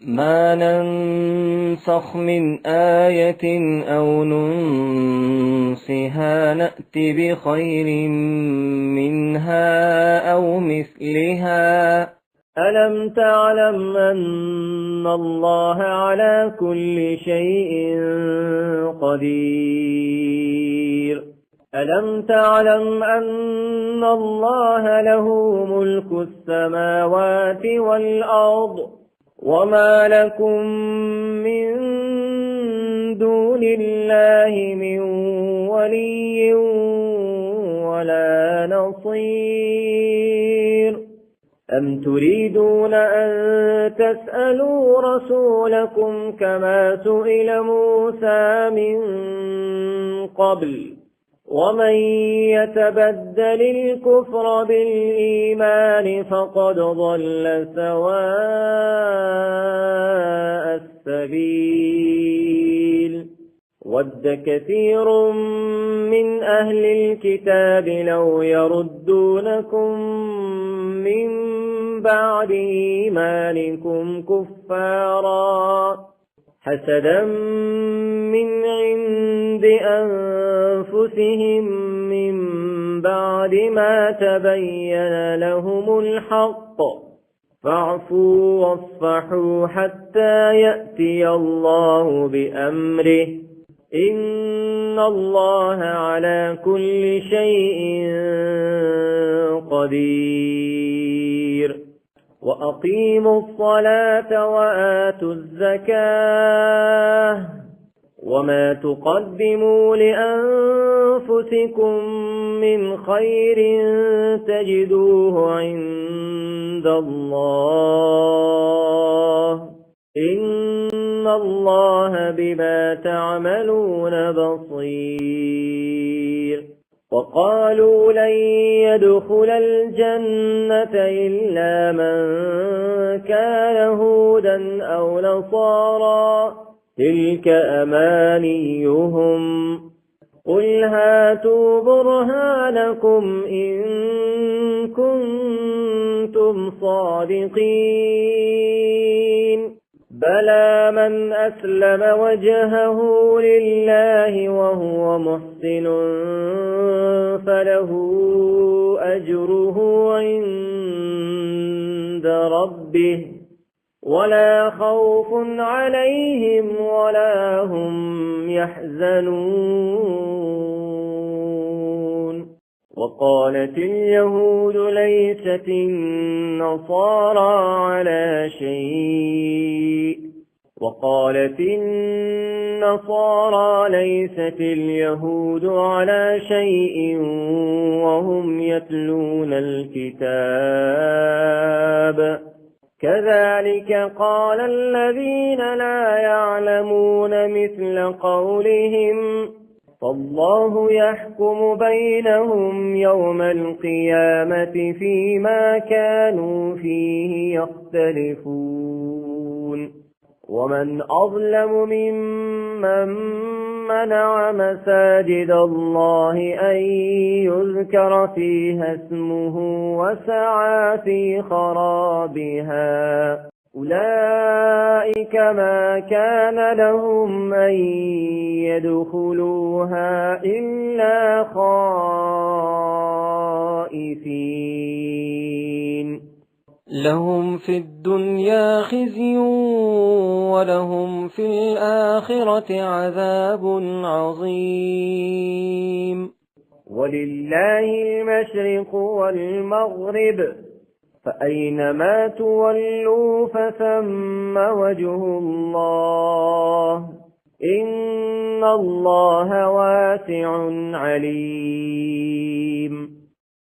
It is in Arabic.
ما ننسخ من آية أو ننسها نأت بخير منها أو مثلها ألم تعلم أن الله على كل شيء قدير ألم تعلم أن الله له ملك السماوات والأرض وما لكم من دون الله من ولي ولا نصير أم تريدون أن تسألوا رسولكم كما سئل موسى من قبل ومن يتبدل الكفر بالإيمان فقد ضل سواء السبيل ود كثير من أهل الكتاب لو يردونكم من بعد إيمانكم كفارا حسدا من عند أنفسهم من بعد ما تبين لهم الحق فاعفوا واصفحوا حتى يأتي الله بأمره إن الله على كل شيء قدير وأقيموا الصلاة وآتوا الزكاة وما تقدموا لأنفسكم من خير تجدوه عند الله إن الله بما تعملون بصير وقالوا لن يدخل الجنة إلا من كان هودا أو نصارى تلك أمانيهم قل هاتوا برهانكم إن كنتم صادقين بلى من أسلم وجهه لله وهو محسن فله أجره عند ربه ولا خوف عليهم ولا هم يحزنون وقالت اليهود ليست النصارى على شيء وقالت النصارى ليست اليهود على شيء وهم يتلون الكتاب كذلك قال الذين لا يعلمون مثل قولهم فالله يحكم بينهم يوم القيامة فيما كانوا فيه يختلفون ومن أظلم ممن منع مساجد الله أن يذكر فيها اسمه وسعى في خرابها أولئك ما كان لهم أن يدخلوها إلا خائفين لهم في الدنيا خزي ولهم في الآخرة عذاب عظيم ولله المشرق والمغرب فأينما تولوا فثم وجه الله إن الله واسع عليم